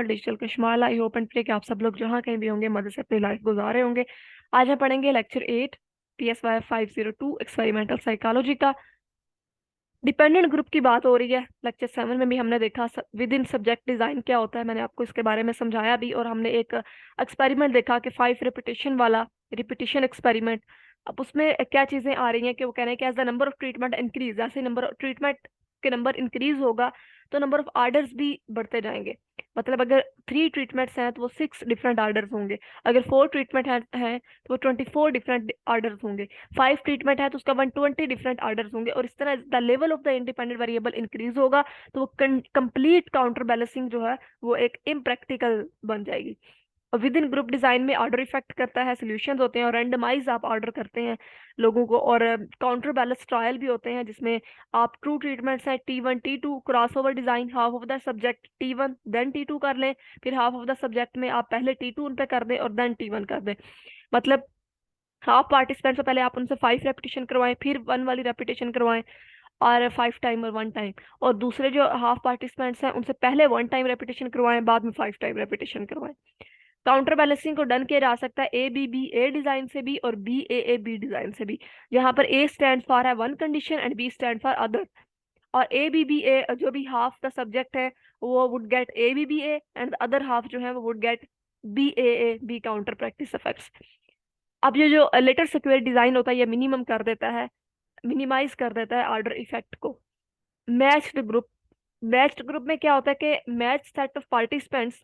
Digital digital कशमाल। I hope and pray कि आप सब लोग जहाँ कहीं भी होंगे मजे से अपनी लाइफ गुजार रहे होंगे। आज हम पढ़ेंगे लेक्चर 8 PSY 502 एक्सपेरिमेंटल साइकोलॉजी का। डिपेंडेंट ग्रुप की बात हो रही है। लेक्चर 7 में भी हमने देखा विद इन सब्जेक्ट डिजाइन क्या होता है, मैंने आपको इसके बारे में समझाया भी, और हमने एक एक्सपेरिमेंट देखा कि 5 रिपीटेशन वाला रिपीटेशन एक्सपेरिमेंट। अब उसमें क्या चीजें आ रही हैं कि वो कह रहे हैं कि as the number of treatment increase, जैसे नंबर ऑफ ट्रीटमेंट के नंबर इंक्रीज होगा तो नंबर ऑफ आर्डर्स भी बढ़ते जाएंगे। मतलब अगर 3 ट्रीटमेंट्स हैं तो वो 6 डिफरेंट आर्डर्स होंगे। अगर 4 ट्रीटमेंट हैं तो वो 24 डिफरेंट आर्डर्स होंगे। 5 ट्रीटमेंट है तो उसका 120 डिफरेंट आर्डर्स होंगे। और इस तरह the level of the independent variable increase होगा तो वो कंप्लीट काउंटर बैलेंसिंग जो है वो एक इम्प्रैक्टिकल बन जाएगी। और विद इन ग्रुप डिजाइन में ऑर्डर इफेक्ट करता है, सॉल्यूशंस होते हैं और रैंडमाइज आप ऑर्डर करते हैं लोगों को। और काउंटर बैलेंस ट्रायल भी होते हैं जिसमें आप ट्रू ट्रीटमेंट्स है T1 T2 cross over design, half of the subject T1 then T2 कर लें, फिर हाफ ऑफ द सब्जेक्ट में आप पहले T2 उन पे कर दें और देन T1 कर दें। मतलब हाफ पार्टिसिपेंट से पहले आप उनसे 5 रेपिटेशन करवाएं, फिर 1 वाली रेपिटेशन करवाएं, और 5 टाइम और 1 टाइम। और दूसरे जो हाफ पार्टिसिपेंट्स हैं उनसे पहले 1 टाइम रेपिटेशन करवाएं, बाद में 5 टाइम रेपिटेशन करवाएं। काउंटर बैलेंसिंग को डन किया जा सकता है A डिजाइन से भी और B डिजाइन से भी, जहां पर A स्टैंड फॉर है one condition and B stand for other. और A जो भी हाफ द सब्जेक्ट है वो would get A and other half जो है वो would get B counter practice effects. अब ये जो लेटर सिक्वेयर डिजाइन होता है ये मिनिमम कर देता है, मिनिमाइज कर देता है ऑर्डर इफेक्ट को। मैच्ड ग्रुप, मैच्ड ग्रुप में क्या होता है कि match set of participants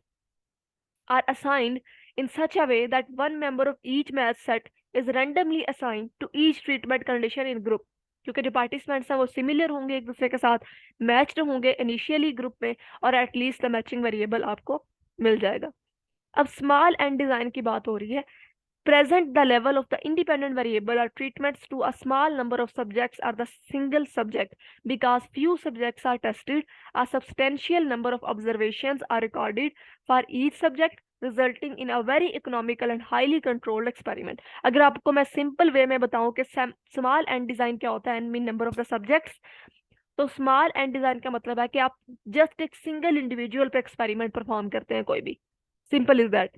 are assigned in such a way that one member of each match set is randomly assigned to each treatment condition in group। क्योंकि जो participants हैं वो similar होंगे एक दूसरे के साथ, मैच्ड होंगे इनिशियली ग्रुप में, और एटलीस्ट द मैचिंग वेरिएबल आपको मिल जाएगा। अब स्मॉल एंड डिजाइन की बात हो रही है। Present the level of the independent variable or treatments to a small number of subjects are the single subject. Because few subjects are tested, a substantial number of observations are recorded for each subject, resulting in a very economical and highly controlled experiment. अगर आपको मैं simple way में बताऊं कि small and design क्या होता है and mean number of the subjects, तो स्मॉल एंड डिजाइन का मतलब है कि आप जस्ट एक सिंगल इंडिविजुअल पे एक्सपेरिमेंट परफॉर्म करते हैं कोई भी। Simple is that.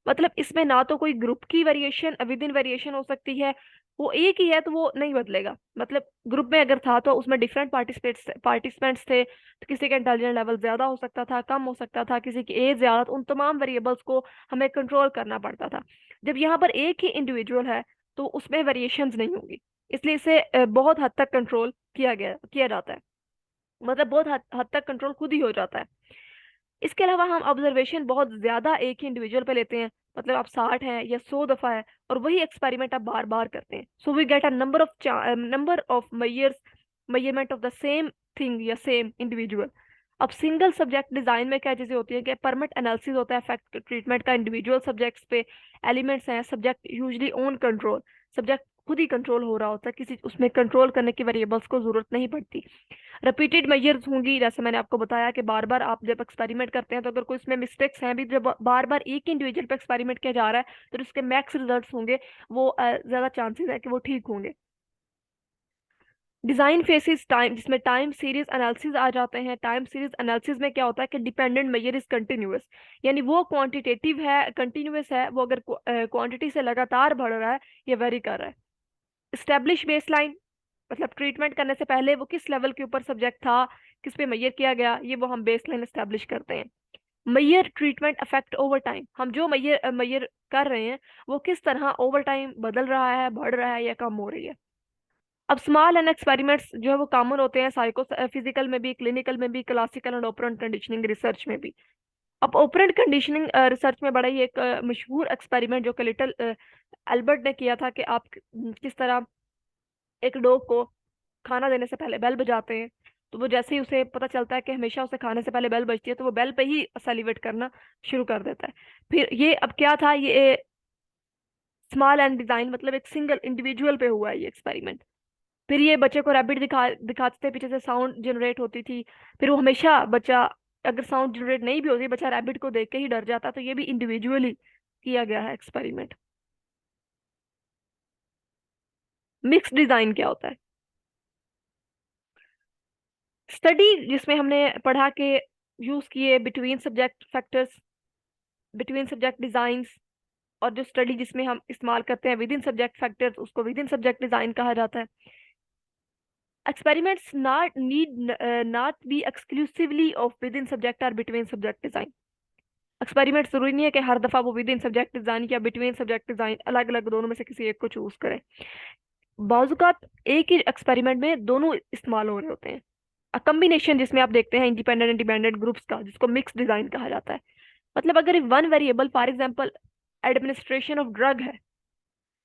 मतलब इसमें ना तो कोई ग्रुप की वेरिएशन विद इन वेरिएशन हो सकती है, वो एक ही है तो वो नहीं बदलेगा। मतलब ग्रुप में अगर था तो उसमें डिफरेंट पार्टिसिपेंट्स थे तो किसी का इंटेलिजेंस लेवल ज्यादा हो सकता था, कम हो सकता था, किसी की एज ज्यादा, तो उन तमाम वेरिएबल्स को हमें कंट्रोल करना पड़ता था। जब यहाँ पर एक ही इंडिविजुअल है तो उसमें वेरिएशंस नहीं होंगी, इसलिए इसे बहुत हद तक कंट्रोल किया जाता है। मतलब बहुत हद तक कंट्रोल खुद ही हो जाता है। इसके अलावा हम ऑब्जर्वेशन बहुत ज्यादा एक ही इंडिविजुअल पे लेते हैं। मतलब आप 60 हैं या 100 दफा है और वही एक्सपेरिमेंट आप बार बार करते हैं, so we get a number of measurement of the same thing या सेम इंडिविजुअल। अब सिंगल सब्जेक्ट डिजाइन में क्या चीजें होती है कि परमिट एनालिसिस होता है इफेक्ट ट्रीटमेंट का इंडिविजुअल सब्जेक्ट्स पे। एलिमेंट्स हैं, subject usually own control, subject खुद ही कंट्रोल हो रहा होता है, किसी उसमें कंट्रोल करने की वेरिएबल्स को जरूरत नहीं पड़ती। रिपीटेड मेजर्स होंगी, जैसे मैंने आपको बताया कि बार बार आप जब एक्सपेरिमेंट करते हैं तो अगर कोई इसमें मिस्टेक्स हैं भी, जब बार बार एक इंडिविजुअल पे एक्सपेरिमेंट किया जा रहा है तो उसके मैक्स रिजल्ट्स होंगे, वो ज्यादा चांसेस है कि वो ठीक होंगे। डिजाइन फेसिस टाइम, जिसमें टाइम सीरीज एनालिसिस आ जाते हैं। टाइम सीरीज एनालिसिस में क्या होता है कि डिपेंडेंट मेजर इज कंटिन्यूअस, यानी वो क्वांटिटेटिव है, कंटिन्यूअस है, वो अगर क्वांटिटी से लगातार बढ़ रहा है या वेरी कर रहा है। स्टेब्लिश बेसलाइन, मतलब ट्रीटमेंट करने से पहले वो किस लेवल के ऊपर सब्जेक्ट था, किस पे मैयर किया गया, ये वो हम बेसलाइन एस्टेब्लिश करते हैं। Maihar treatment affect over time, हम जो मैयर कर रहे हैं वो किस तरह ओवर टाइम बदल रहा है, बढ़ रहा है या कम हो रही है। अब स्मॉल एंड एक्सपेरिमेंट्स जो है वो कॉमन होते हैं साइको फिजिकल में भी, क्लिनिकल में भी, classical and operant conditioning research में भी। अब ओपरेंट कंडीशनिंग रिसर्च में बड़ा ही एक मशहूर एक्सपेरिमेंट जो कि लिटिल एल्बर्ट ने किया था कि आप किस तरह एक डॉग को खाना देने से पहले बेल बजाते हैं, तो वो जैसे ही उसे पता चलता है कि हमेशा उसे खाने से पहले बेल बजती है तो वो बेल पे ही सैलिवेट करना शुरू कर देता है। फिर ये अब क्या था, ये स्मॉल एंड डिजाइन, मतलब एक सिंगल इंडिविजुअल पे हुआ है ये एक्सपेरिमेंट। फिर ये बच्चे को रैबिट दिखाते थे, पीछे से साउंड जनरेट होती थी, फिर वो हमेशा बच्चा, अगर साउंड जनरेट नहीं भी होती बच्चा रैबिट को देख के ही डर जाता। तो ये भी इंडिविजुअली किया गया है एक्सपेरिमेंट। मिक्स डिजाइन क्या होता है? स्टडी जिसमें हमने पढ़ा कि यूज किए between subject factors, between subject designs, और जो स्टडी जिसमें हम इस्तेमाल करते हैं विद इन सब्जेक्ट फैक्टर्स उसको विद इन सब्जेक्ट डिजाइन कहा जाता है। Experiments not be exclusively of with in subject और बिटवीन सब्जेक्ट डिजाइन। एक्सपेरिमेंट जरूरी नहीं है कि हर दफा वो विद इन सब्जेक्ट डिजाइन या बिटवीन सब्जेक्ट डिजाइन, अलग अलग दोनों में से किसी एक को चूज करें। बाजुकात एक ही एक्सपेरिमेंट में दोनों इस्तेमाल हो रहे होते हैं। अ कम्बिनेशन जिसमें आप देखते हैं इंडिपेंडेंट इंडिपेंडेंट ग्रुप्स का, जिसको मिक्स डिजाइन कहा जाता है। मतलब अगर one variable for example administration of drug है,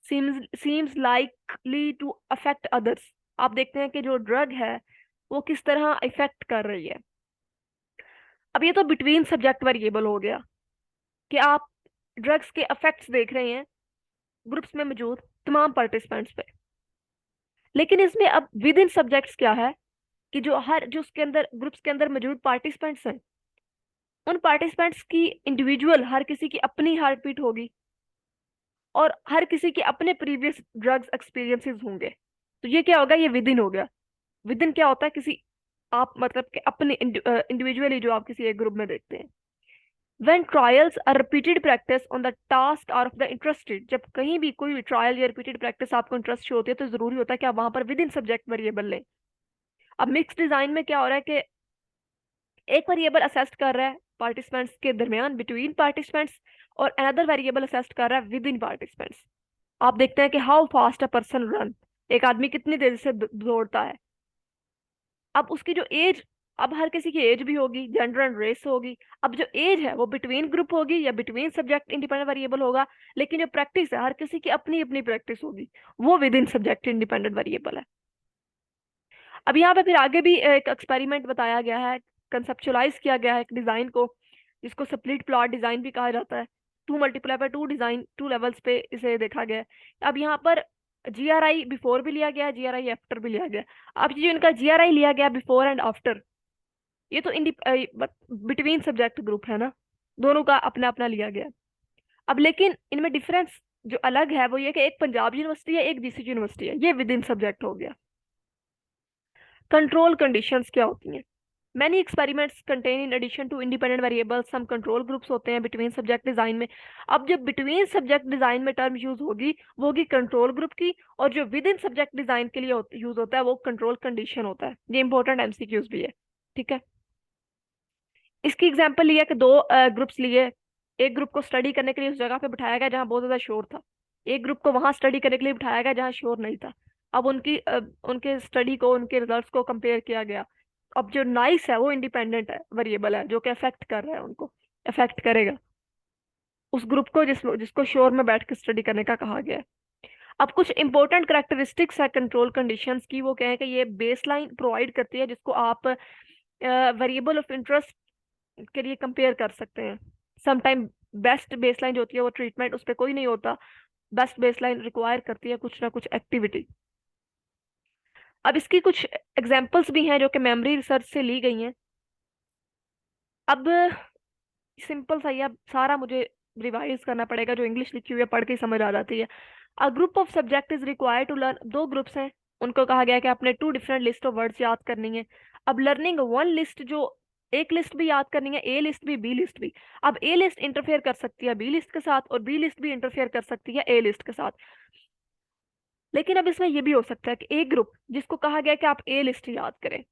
seems likely to affect others, आप देखते हैं कि जो ड्रग है वो किस तरह इफेक्ट कर रही है। अब ये तो बिटवीन सब्जेक्ट वेरिएबल हो गया कि आप ड्रग्स के इफेक्ट्स देख रहे हैं ग्रुप्स में मौजूद तमाम पार्टिसिपेंट्स पे। लेकिन इसमें अब विद इन सब्जेक्ट्स क्या है कि जो उसके अंदर ग्रुप्स के अंदर मौजूद पार्टिसिपेंट्स हैं, उन पार्टिसिपेंट्स की इंडिविजुअल हर किसी की अपनी हार्ट बीट होगी और हर किसी के अपने प्रीवियस ड्रग्स एक्सपीरियंसेस होंगे। तो ये क्या होगा, ये विद इन हो गया। विद इन क्या होता है, किसी आप मतलब कि अपने इंडिविजुअली जो आप किसी एक ग्रुप में देखते हैं। when trials are repeated practice on the task or of the interested, जब कहीं भी कोई भी ट्रायल या रिपीटेड प्रैक्टिस आपको इंटरेस्ट होती है तो जरूरी होता है कि आप वहां पर विद इन सब्जेक्ट वेरिएबल लें। अब मिक्स डिजाइन में क्या हो रहा है कि एक वेरिएबल असेस्ट कर रहा है पार्टिसिपेंट्स के दरमियान बिटवीन पार्टिसिपेंट्स, और अनदर वेरिएबल असेस्ट कर रहा है विद इन पार्टिसिपेंट्स। आप देखते हैं कि how fast a person run, एक आदमी कितनी तेजी से दौड़ता है। अब उसकी जो एज, अब हर किसी की एज भी होगी, जेंडर एंड रेस होगी। अब जो एज है वो बिटवीन ग्रुप होगी या बिटवीन सब्जेक्ट इंडिपेंडेंट वेरिएबल होगा। लेकिन जो प्रैक्टिस है हर किसी की अपनी अपनी प्रैक्टिस होगी, वो with in subject independent variable है। अब यहाँ पे फिर आगे भी एक एक्सपेरिमेंट बताया गया है, कंसेप्चुलाइज किया गया है एक डिजाइन को, जिसको स्प्लिट प्लॉट डिजाइन भी कहा जाता है। 2 × 2 डिजाइन 2 लेवल्स पे इसे देखा गया है। अब यहाँ पर GRI बिफोर भी लिया गया, GRI आफ्टर भी लिया गया। अब जो इनका GRI लिया गया बिफोर एंड आफ्टर, ये तो बिटवीन सब्जेक्ट ग्रुप है ना, दोनों का अपना अपना लिया गया। अब लेकिन इनमें डिफरेंस जो अलग है वो ये कि एक पंजाब यूनिवर्सिटी है, एक जीसी यूनिवर्सिटी है, ये विद इन सब्जेक्ट हो गया। कंट्रोल कंडीशंस क्या होती हैं? Many experiments contain in addition to independent variables some control groups होते हैं बिटवीन सब्जेक्ट डिजाइन में। अब जब बिटवीन सब्जेक्ट डिजाइन में टर्म यूज होगी वो होगी कंट्रोल ग्रुप की, और जो विद इन सब्जेक्ट डिजाइन के लिए यूज होता है वो कंट्रोल कंडीशन होता है। ये इंपॉर्टेंट MCQs भी है, ठीक है। इसकी एग्जांपल लिया कि 2 ग्रुप्स लिए। एक ग्रुप को स्टडी करने के लिए उस जगह पे बिठाया गया जहाँ बहुत ज्यादा शोर था, एक ग्रुप को वहां स्टडी करने के लिए बिठाया गया जहाँ शोर नहीं था। अब उनके स्टडी को, उनके रिजल्ट्स को कंपेयर किया गया। अब जो नाइस है वो इंडिपेंडेंट है वेरिएबल है, जो कि अफेक्ट कर रहा है, उनको अफेक्ट करेगा उस ग्रुप को जिसको शोर में बैठ के स्टडी करने का कहा गया है। अब कुछ इंपॉर्टेंट करेक्टरिस्टिक्स है कंट्रोल कंडीशंस की, वो क्या है कि ये बेसलाइन प्रोवाइड करती है जिसको आप वेरिएबल ऑफ इंटरेस्ट के लिए कंपेयर कर सकते हैं। समटाइम बेस्ट बेसलाइन जो होती है वो ट्रीटमेंट उस पर कोई नहीं होता, बेस्ट बेसलाइन रिक्वायर करती है कुछ ना कुछ एक्टिविटी। अब इसकी कुछ एग्जांपल्स भी हैं जो कि मेमोरी रिसर्च से ली गई हैं। अब सिंपल सा ही, अब सारा मुझे रिवाइज करना पड़ेगा, जो इंग्लिश लिखी हुई है पढ़ के ही समझ आ जाती है। A group of subject is required to learn, 2 groups हैं, उनको कहा गया कि आपने 2 डिफरेंट लिस्ट ऑफ वर्ड्स याद करनी है। अब लर्निंग वन लिस्ट, जो एक लिस्ट भी याद करनी है, ए लिस्ट भी बी लिस्ट भी। अब ए लिस्ट इंटरफेयर कर सकती है बी लिस्ट के साथ, और बी लिस्ट भी इंटरफेयर कर सकती है ए लिस्ट के साथ। लेकिन अब इसमें यह भी हो सकता है कि एक ग्रुप जिसको कहा गया कि आप ए लिस्ट याद करें,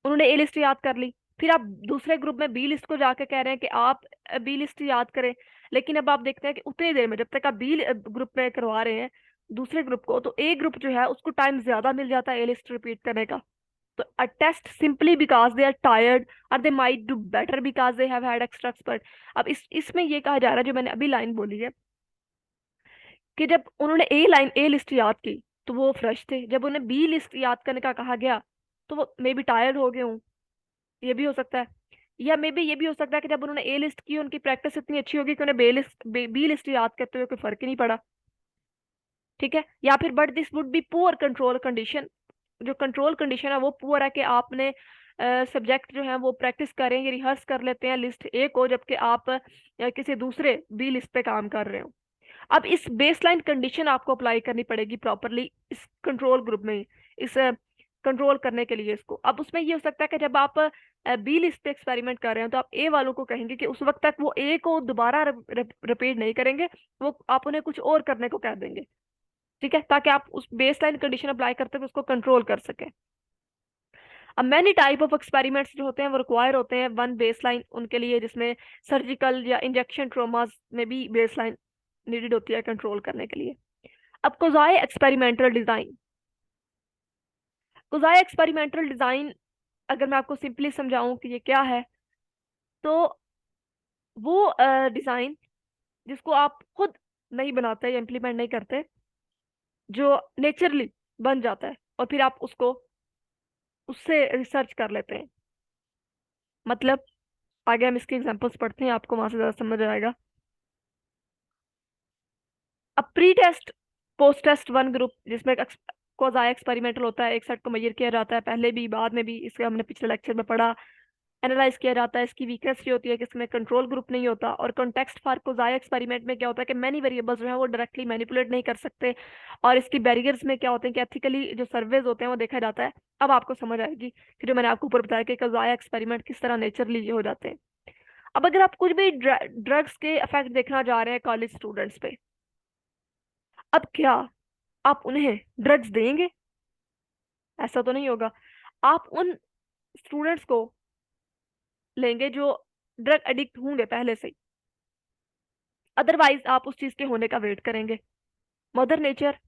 उन्होंने ए लिस्ट याद कर ली, फिर आप दूसरे ग्रुप में बी लिस्ट को जाके कह रहे हैं कि आप बी लिस्ट याद करें। लेकिन अब आप देखते हैं कि उतनी देर में जब तक आप बी ग्रुप में करवा रहे हैं दूसरे ग्रुप को, तो ए ग्रुप जो है उसको टाइम ज्यादा मिल जाता है ए लिस्ट रिपीट करने का। तो a test simply because they are tired और they might do better because they have had extra expert. अब इसमें ये कहा जा रहा है, जो मैंने अभी लाइन बोली है, कि जब उन्होंने ए लिस्ट याद की तो वो फ्रेश थे, जब उन्हें बी लिस्ट याद करने का कहा गया तो वो मे बी टायर्ड हो गए हों, ये भी हो सकता है। या मे बी ये भी हो सकता है कि जब उन्होंने ए लिस्ट की उनकी प्रैक्टिस इतनी अच्छी होगी कि उन्हें बी लिस्ट याद करते हुए कोई फर्क ही नहीं पड़ा, ठीक है। या फिर but this would be poor control condition, जो कंट्रोल कंडीशन है वो पुअर है कि आपने सब्जेक्ट जो है वो प्रैक्टिस करें या रिहर्स कर लेते हैं लिस्ट ए को, जबकि आप किसी दूसरे बी लिस्ट पे काम कर रहे हो। अब इस बेसलाइन कंडीशन आपको अप्लाई करनी पड़ेगी प्रॉपरली इस कंट्रोल ग्रुप में, इस कंट्रोल करने के लिए इसको। अब उसमें ये हो सकता है कि जब आप बी लिस्ट पे एक्सपेरिमेंट कर रहे हैं तो आप ए वालों को कहेंगे कि उस वक्त तक वो ए को दोबारा रिपीट नहीं करेंगे, वो आप उन्हें कुछ और करने को कह देंगे, ठीक है, ताकि आप उस बेस लाइन कंडीशन अप्लाई करते हुए उसको कंट्रोल कर सकें। अब मैनी टाइप ऑफ एक्सपेरिमेंट्स जो होते हैं वो रिक्वायर होते हैं वन बेस लाइन उनके लिए, जिसमें सर्जिकल या इंजेक्शन ट्रोमास में भी बेस लाइन नीडेड होती है कंट्रोल करने के लिए। अब कोजाई एक्सपेरिमेंटल डिजाइन, कोजाई एक्सपेरिमेंटल डिजाइन अगर मैं आपको सिंपली समझाऊं कि ये क्या है, तो वो डिजाइन जिसको आप खुद नहीं बनाते या इम्प्लीमेंट नहीं करते, जो नेचुरली बन जाता है और फिर आप उसको उससे रिसर्च कर लेते हैं। मतलब आगे हम इसके एग्जांपल्स पढ़ते हैं, आपको वहां से ज्यादा समझ आएगा। अब pre test post test one group, जिसमें कोजाई एक्सपेरिमेंटल होता है, एक सेट को मेजर किया जाता है पहले भी बाद में भी, इसके हमने पिछले लेक्चर में पढ़ा। एनालाइज किया जाता है, इसकी वीकनेस ये होती है कि इसमें कंट्रोल ग्रुप नहीं होता। और कॉन्टेक्स्ट फॉर कोजाई एक्सपेरिमेंट में क्या होता है कि मैनी वेरिएबल्स जो है वो डायरेक्टली मैनिपुलेट नहीं कर सकते, और इसकी बैरियर्स में क्या होते हैं कि एथिकली जो सर्वेज होते हैं वो देखा जाता है। अब आपको समझ आएगी कि जो मैंने आपको ऊपर बताया कि कोजाई एक्सपेरिमेंट किस तरह नेचुरली हो जाते हैं। अब अगर आप कुछ भी ड्रग्स के इफेक्ट देखना जा रहे हैं कॉलेज स्टूडेंट्स पे, अब क्या आप उन्हें ड्रग्स देंगे? ऐसा तो नहीं होगा। आप उन स्टूडेंट्स को लेंगे जो ड्रग एडिक्ट होंगे पहले से ही, अदरवाइज आप उस चीज के होने का वेट करेंगे। मदर नेचर,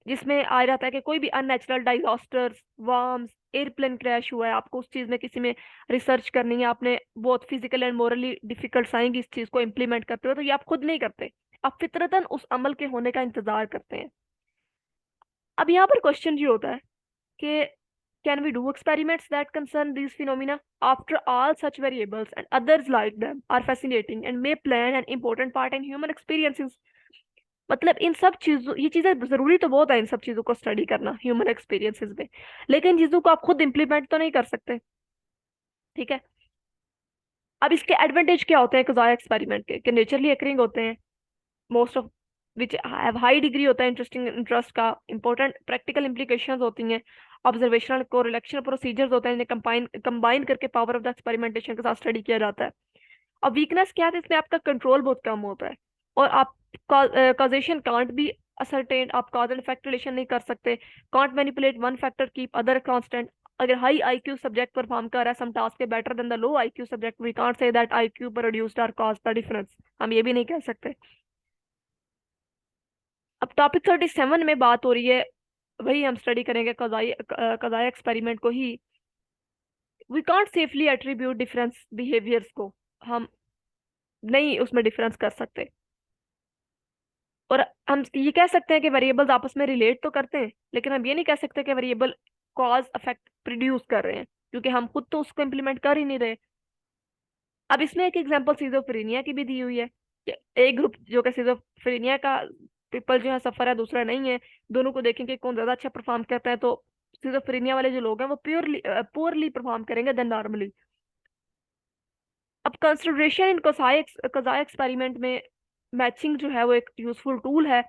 जिसमें आ जाता है कि कोई भी अननेचुरल डाइजास्टर्स, वार्म्स, एयरप्लेन क्रैश हुआ है, आपको उस चीज में किसी में रिसर्च करनी है, आपने बहुत फिजिकल एंड मोरली डिफिकल्ट आएंगी इस चीज को इम्प्लीमेंट करते हुए, तो ये आप खुद नहीं करते, आप फितरतन उस अमल के होने का इंतजार करते हैं। अब यहाँ पर क्वेश्चन ये होता है कि can we do experiments that concern these phenomena? After all, such variables and others like them are fascinating and may play an important part in human experiences. मतलब इन सब चीजों, ये चीजें जरूरी तो बहुत है इन सब चीजों को स्टडी करना ह्यूमन एक्सपीरियंसेस में, लेकिन चीजों को आप खुद इंप्लीमेंट तो नहीं कर सकते, ठीक है। अब इसके एडवांटेज क्या होते हैं कोजाई एक्सपेरिमेंट के, कि नेचरली एकरिंग होते हैं, most of which have high degree होता है इंटरेस्टिंग इंटरेस्ट का, इंपॉर्टेंट प्रैक्टिकल इंप्लीकेशंस होती हैं, ऑब्जर्वेशनल कोरिलेशन प्रोसीजर्स होते हैं, इन्हें कंबाइन करके पावर ऑफ द एक्सपेरिमेंटेशन के साथ स्टडी किया जाता है। और वीकनेस क्या है, इसमें आपका कंट्रोल बहुत कम होता है, और आप कॉजेशन कांट बी असरटेन, आप कॉज एंड इफेक्ट रिलेशन नहीं कर सकते, can't manipulate one factor keep other constant. अगर हाई आईक्यू सब्जेक्ट परफॉर्म कर रहा है some task better than the low IQ subject, we can't say that IQ produced और cause the difference, हम ये भी नहीं कह सकते। अब टॉपिक 37 में बात हो रही है, वही हम स्टडी करेंगे कज़ाई कज़ाई एक्सपेरिमेंट को ही। We can't safely attribute difference behaviours को, हम नहीं उसमें डिफरेंस कर सकते, और हम ये कह सकते हैं कि वेरिएबल्स आपस में रिलेट तो करते हैं, लेकिन हम ये नहीं कह सकते कि वेरिएबल कॉज इफेक्ट प्रोड्यूस कर रहे हैं, क्योंकि हम खुद तो उसको इम्प्लीमेंट कर ही नहीं रहे। अब इसमें एक एग्जांपल सिजोफ्रेनिया की भी दी हुई है, कि एक ग्रुप जो कि सिजोफ्रेनिया का पीपल जो है सफर है, दूसरा नहीं है, दोनों को देखेंगे कौन ज्यादा अच्छा परफॉर्म करता है, तो सिजोफ्रेनिया वाले जो लोग हैं वो प्योरली पुअरली परफॉर्म करेंगे देन नॉर्मली। अब कंसिडरेशन इन कोजाई एक्सपेरिमेंट में मैचिंग जो है वो एक यूजफुल टूल है।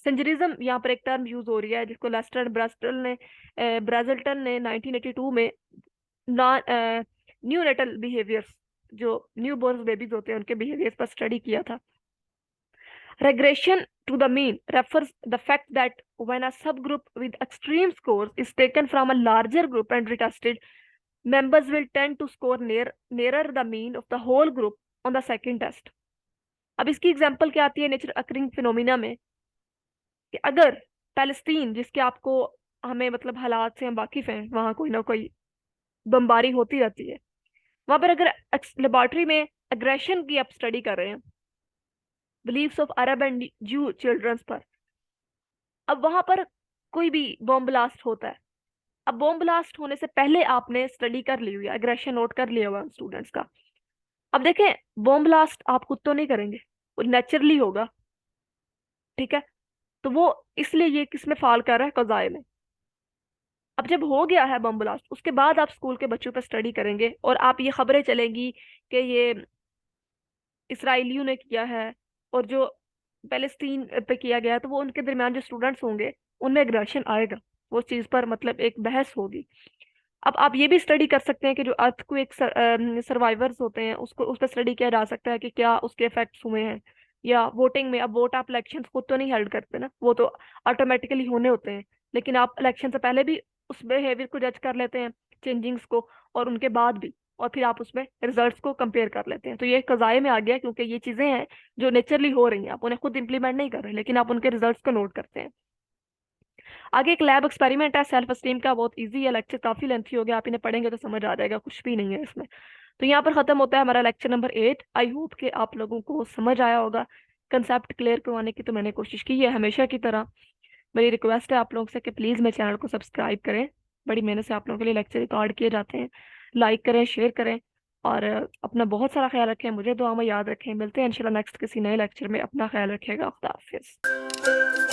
सेंजरिज्म यहाँ पर एक टर्म यूज हो रही है, जिसको लेस्टर ब्राजल्टन ने 1982 में न्यूनेटल बिहेवियर्स, जो न्यू बोर्न बेबीज होते हैं उनके बिहेवियर्स पर स्टडी किया था। Regression to the mean refers the fact that when a subgroup with extreme scores is taken from a larger group and retested, members will tend to score nearer the mean of the whole group on the second test. अब इसकी example क्या आती है nature occurring phenomena में, कि अगर Palestine, जिसके आपको हमें मतलब हालात से हम वाकिफ हैं, वहां कोई ना कोई बमबारी होती रहती है, वहां पर अगर लेबोरेटरी में एग्रेशन की आप स्टडी कर रहे हैं बिलीव्स ऑफ अरब एंड जू चिल्ड्रंस पर, अब वहां पर कोई भी बॉम्ब ब्लास्ट होता है, अब बॉम्ब ब्लास्ट होने से पहले आपने स्टडी कर ली हुई है, एग्रेशन नोट कर लिया हुआ स्टूडेंट्स का। अब देखें, बॉम्ब ब्लास्ट आप खुद तो नहीं करेंगे, वो नेचुरली होगा, ठीक है, तो वो इसलिए ये किसमें फॉल कर रहा है, कज़ाए में। अब जब हो गया है बम ब्लास्ट, उसके बाद आप स्कूल के बच्चों पर स्टडी करेंगे और आप ये खबरें चलेंगी कि ये इसराइलियों ने किया है और जो पैलेस्टीन पे किया गया है, तो वो उनके दरमियान जो स्टूडेंट्स होंगे उनमें एग्रेशन आएगा, वो चीज पर मतलब एक बहस होगी। अब आप ये भी स्टडी कर सकते हैं कि जो अर्थक्वेक सर्वाइवर्स होते हैं उसको उस पर स्टडी किया जा सकता है कि क्या उसके इफेक्ट्स हुए हैं। या वोटिंग में, अब वोट आप इलेक्शंस खुद तो नहीं हेल्ड करते ना, वो तो ऑटोमेटिकली होने होते हैं, लेकिन आप इलेक्शन से पहले भी उस बिहेवियर को जज कर लेते हैं, चेंजिंग्स को, और उनके बाद भी, और फिर आप उसमें रिजल्ट्स को कंपेयर कर लेते हैं। तो ये कज़ाये में आ गया, क्योंकि ये चीजें हैं जो नेचुरली हो रही हैं, आप उन्हें खुद इंप्लीमेंट नहीं कर रहे, लेकिन आप उनके रिजल्ट्स को नोट करते हैं। आगे एक लैब एक्सपेरिमेंट है सेल्फ एस्टीम का, बहुत इजी है, लेक्चर काफी लेंथी हो गया, आप इन्हें पढ़ेंगे तो समझ आ जाएगा, कुछ भी नहीं है इसमें। तो यहाँ पर खत्म होता है हमारा लेक्चर नंबर 8। आई होप कि आप लोगों को समझ आया होगा। कंसेप्ट क्लियर करवाने की तो मैंने कोशिश की है हमेशा की तरह। मेरी रिक्वेस्ट है आप लोगों से कि प्लीज मेरे चैनल को सब्सक्राइब करें, बड़ी मेहनत से आप लोगों के लिए लेक्चर रिकॉर्ड किए जाते हैं। लाइक करें, शेयर करें, और अपना बहुत सारा ख्याल रखें, मुझे दुआ में याद रखें। मिलते हैं इंशाल्लाह नेक्स्ट किसी नए लेक्चर में। अपना ख्याल रखिएगा। खुदा हाफिज।